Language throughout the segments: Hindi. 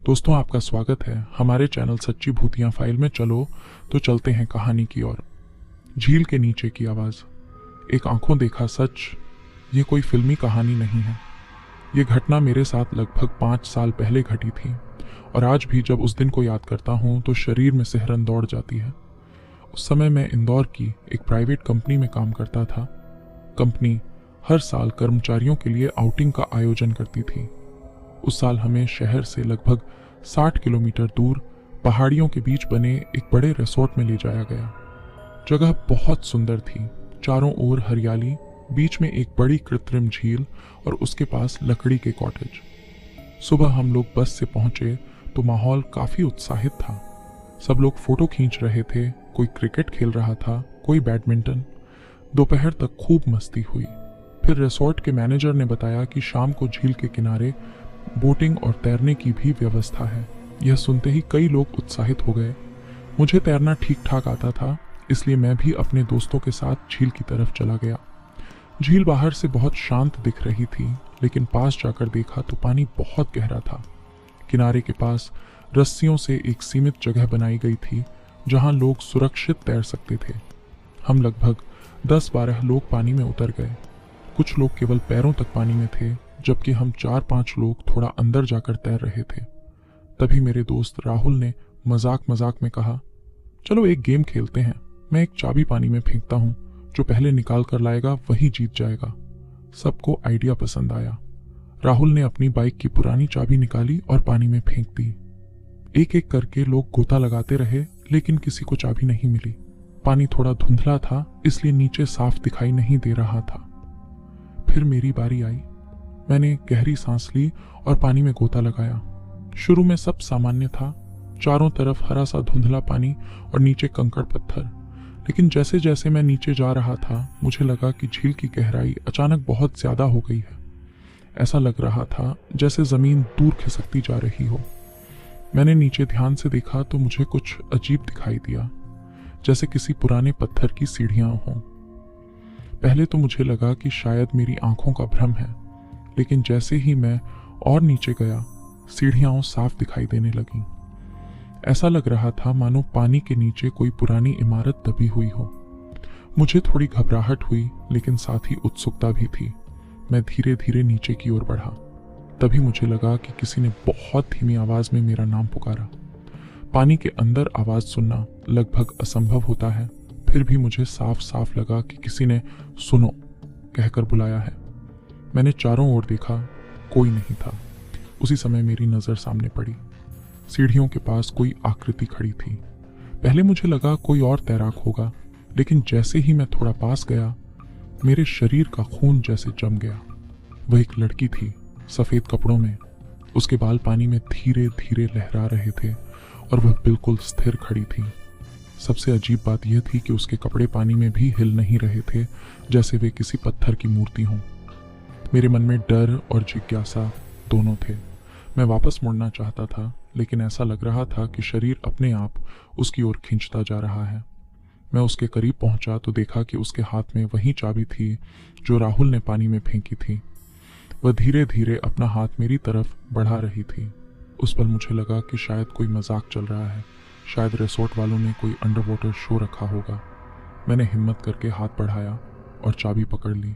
दोस्तों, आपका स्वागत है हमारे चैनल सच्ची भूतियां फाइल में। चलो तो चलते हैं कहानी की ओर। झील के नीचे की आवाज, एक आंखों देखा सच। ये कोई फिल्मी कहानी नहीं है। ये घटना मेरे साथ लगभग 5 साल पहले घटी थी और आज भी जब उस दिन को याद करता हूँ तो शरीर में सिहरन दौड़ जाती है। उस समय मैं इंदौर की एक प्राइवेट कंपनी में काम करता था। कंपनी हर साल कर्मचारियों के लिए आउटिंग का आयोजन करती थी। उस साल हमें शहर से लगभग 60 किलोमीटर दूर पहाड़ियों के बीच बने एक बड़े रिसोर्ट में ले जाया गया। जगह बहुत सुंदर थी, चारों ओर हरियाली, बीच में एक बड़ी कृत्रिम झील और उसके पास लकड़ी के कॉटेज। सुबह हम लोग बस से पहुंचे तो माहौल काफी उत्साहित था। सब लोग फोटो खींच रहे थे, कोई क्रिकेट खेल रहा था, कोई बैडमिंटन। दोपहर तक खूब मस्ती हुई। फिर रिसोर्ट के मैनेजर ने बताया कि शाम को झील के किनारे बोटिंग और तैरने की भी व्यवस्था है। यह सुनते ही कई लोग उत्साहित हो गए। मुझे तैरना ठीक ठाक आता था, इसलिए मैं भी अपने दोस्तों के साथ झील की तरफ चला गया। झील बाहर से बहुत शांत दिख रही थी, लेकिन पास जाकर देखा तो पानी बहुत गहरा था। किनारे के पास रस्सियों से एक सीमित जगह बनाई गई थी जहां लोग सुरक्षित तैर सकते थे। हम लगभग 10-12 लोग पानी में उतर गए। कुछ लोग केवल पैरों तक पानी में थे, जबकि हम 4-5 लोग थोड़ा अंदर जाकर तैर रहे थे। तभी मेरे दोस्त राहुल ने मजाक में कहा, चलो एक गेम खेलते हैं। मैं एक चाबी पानी में फेंकता हूं, जो पहले निकाल कर लाएगा वही जीत जाएगा। सबको आइडिया पसंद आया। राहुल ने अपनी बाइक की पुरानी चाबी निकाली और पानी में फेंक दी। एक एक करके लोग गोता लगाते रहे, लेकिन किसी को चाबी नहीं मिली। पानी थोड़ा धुंधला था, इसलिए नीचे साफ दिखाई नहीं दे रहा था। फिर मेरी बारी आई। मैंने गहरी सांस ली और पानी में गोता लगाया। शुरू में सब सामान्य था, चारों तरफ हरा सा धुंधला पानी और नीचे कंकड़ पत्थर। लेकिन जैसे जैसे मैं नीचे जा रहा था, मुझे लगा कि झील की गहराई अचानक बहुत ज्यादा हो गई है। ऐसा लग रहा था जैसे जमीन दूर खिसकती जा रही हो। मैंने नीचे ध्यान से देखा तो मुझे कुछ अजीब दिखाई दिया, जैसे किसी पुराने पत्थर की सीढ़ियां हों। पहले तो मुझे लगा कि शायद मेरी आंखों का भ्रम है, लेकिन जैसे ही मैं और नीचे गया, सीढ़ियां साफ दिखाई देने लगीं। ऐसा लग रहा था मानो पानी के नीचे कोई पुरानी इमारत दबी हुई हो। मुझे थोड़ी घबराहट हुई, लेकिन साथ ही उत्सुकता भी थी। मैं धीरे धीरे नीचे की ओर बढ़ा। तभी मुझे लगा कि किसी ने बहुत धीमी आवाज में मेरा नाम पुकारा। पानी के अंदर आवाज सुनना लगभग असंभव होता है, फिर भी मुझे साफ साफ लगा कि किसी ने सुनो कहकर बुलाया है। मैंने चारों ओर देखा, कोई नहीं था। उसी समय मेरी नजर सामने पड़ी। सीढ़ियों के पास कोई आकृति खड़ी थी। पहले मुझे लगा कोई और तैराक होगा, लेकिन जैसे ही मैं थोड़ा पास गया, मेरे शरीर का खून जैसे जम गया। वह एक लड़की थी, सफेद कपड़ों में। उसके बाल पानी में धीरे धीरे लहरा रहे थे और वह बिल्कुल स्थिर खड़ी थी। सबसे अजीब बात यह थी कि उसके कपड़े पानी में भी हिल नहीं रहे थे, जैसे वे किसी पत्थर की मूर्ति हों। मेरे मन में डर और जिज्ञासा दोनों थे। मैं वापस मुड़ना चाहता था, लेकिन ऐसा लग रहा था कि शरीर अपने आप उसकी ओर खींचता जा रहा है। मैं उसके करीब पहुंचा तो देखा कि उसके हाथ में वही चाबी थी जो राहुल ने पानी में फेंकी थी। वह धीरे धीरे अपना हाथ मेरी तरफ बढ़ा रही थी। उस पल मुझे लगा कि शायद कोई मजाक चल रहा है, शायद रिसोर्ट वालों ने कोई अंडर वाटर शो रखा होगा। मैंने हिम्मत करके हाथ बढ़ाया और चाबी पकड़ ली।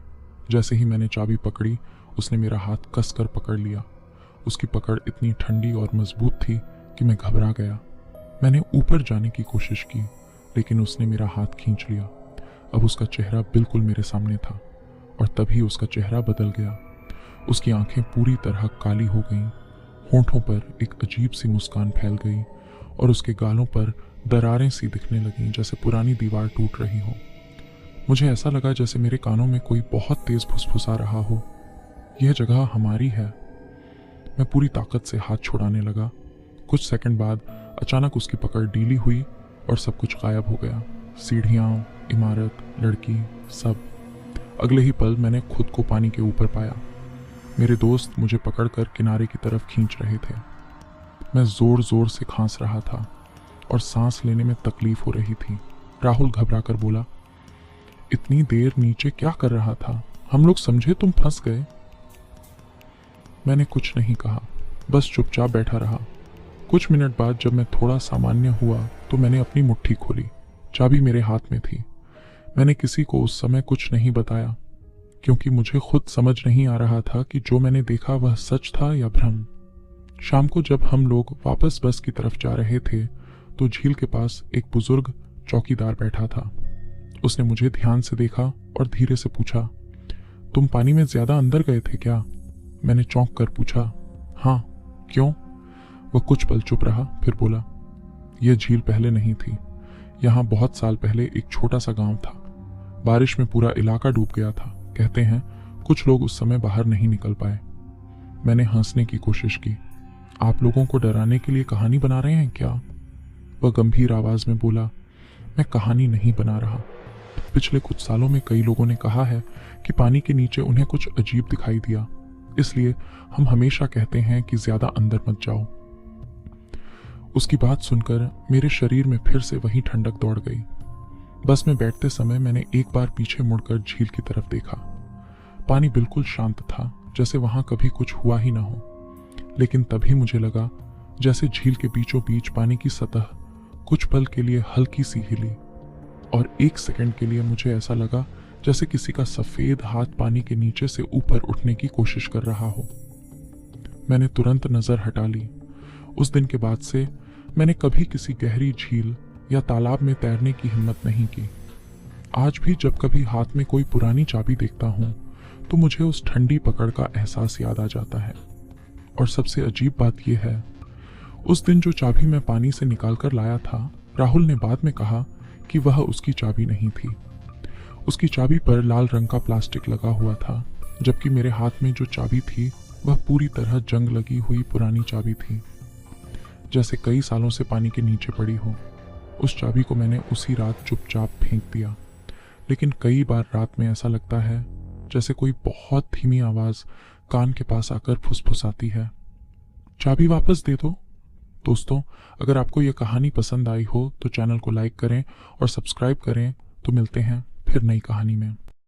जैसे ही मैंने चाबी पकड़ी, उसने मेरा हाथ कसकर पकड़ लिया। उसकी पकड़ इतनी ठंडी और मजबूत थी कि मैं घबरा गया। मैंने ऊपर जाने की कोशिश की, लेकिन उसने मेरा हाथ खींच लिया। अब उसका चेहरा बिल्कुल मेरे सामने था और तभी उसका चेहरा बदल गया। उसकी आंखें पूरी तरह काली हो गईं, होंठों पर एक अजीब सी मुस्कान फैल गई और उसके गालों पर दरारें सी दिखने लगीं, जैसे पुरानी दीवार टूट रही हो। मुझे ऐसा लगा जैसे मेरे कानों में कोई बहुत तेज फुसफुसा रहा हो, यह जगह हमारी है। मैं पूरी ताकत से हाथ छुड़ाने लगा। कुछ सेकंड बाद अचानक उसकी पकड़ ढीली हुई और सब कुछ गायब हो गया। सीढ़ियां, इमारत, लड़की, सब। अगले ही पल मैंने खुद को पानी के ऊपर पाया। मेरे दोस्त मुझे पकड़कर किनारे की तरफ खींच रहे थे। मैं जोर जोर से खांस रहा था और सांस लेने में तकलीफ हो रही थी। राहुल घबरा कर बोला, इतनी देर नीचे क्या कर रहा था? हम लोग समझे तुम फंस गए। मैंने कुछ नहीं कहा, बस चुपचाप बैठा रहा। कुछ मिनट बाद जब मैं थोड़ा सामान्य हुआ तो मैंने अपनी मुट्ठी खोली। चाबी मेरे हाथ में थी। मैंने किसी को उस समय कुछ नहीं बताया, क्योंकि मुझे खुद समझ नहीं आ रहा था कि जो मैंने देखा वह सच था या भ्रम। शाम को जब हम लोग वापस बस की तरफ जा रहे थे तो झील के पास एक बुजुर्ग चौकीदार बैठा था। उसने मुझे ध्यान से देखा और धीरे से पूछा, तुम पानी में ज्यादा अंदर गए थे क्या? मैंने चौंक कर पूछा, हाँ, क्यों? वह कुछ पल चुप रहा, फिर बोला, यह झील पहले नहीं थी। यहाँ बहुत साल पहले एक छोटा सा गांव था। बारिश में पूरा इलाका डूब गया था। कहते हैं कुछ लोग उस समय बाहर नहीं निकल पाए। मैंने हंसने की कोशिश की। आप लोगों को डराने के लिए कहानी बना रहे हैं क्या? वह गंभीर आवाज में बोला, मैं कहानी नहीं बना रहा। पिछले कुछ सालों में कई लोगों ने कहा है कि पानी के नीचे उन्हें कुछ अजीब दिखाई दिया, इसलिए हम हमेशा कहते हैं कि ज्यादा अंदर मत जाओ। उसकी बात सुनकर मेरे शरीर में फिर से वही ठंडक दौड़ गई। बस में बैठते समय मैंने एक बार पीछे मुड़कर झील की तरफ देखा। पानी बिल्कुल शांत था, जैसे वहां कभी कुछ हुआ ही ना हो। लेकिन तभी मुझे लगा जैसे झील के बीचों बीच पानी की सतह कुछ पल के लिए हल्की सी हिली, और एक सेकंड के लिए मुझे ऐसा लगा जैसे किसी का सफेद हाथ पानी के नीचे से ऊपर उठने की कोशिश कर रहा हो। मैंने तुरंत नजर हटा ली। उस दिन के बाद से मैंने कभी किसी गहरी झील या तालाब में तैरने की हिम्मत नहीं की। आज भी जब कभी हाथ में कोई पुरानी चाबी देखता हूं तो मुझे उस ठंडी पकड़ का एहसास याद आ जाता है। और सबसे अजीब बात यह है, उस दिन जो चाबी मैं पानी से निकाल कर लाया था, राहुल ने बाद में कहा कि वह उसकी चाबी नहीं थी। उसकी चाबी पर लाल रंग का प्लास्टिक लगा हुआ था, जबकि मेरे हाथ में जो चाबी थी वह पूरी तरह जंग लगी हुई पुरानी चाबी थी, जैसे कई सालों से पानी के नीचे पड़ी हो। उस चाबी को मैंने उसी रात चुपचाप फेंक दिया। लेकिन कई बार रात में ऐसा लगता है जैसे कोई बहुत धीमी आवाज कान के पास आकर फुसफुसाती है, चाबी वापस दे दो। दोस्तों, अगर आपको यह कहानी पसंद आई हो तो चैनल को लाइक करें और सब्सक्राइब करें। तो मिलते हैं फिर नई कहानी में।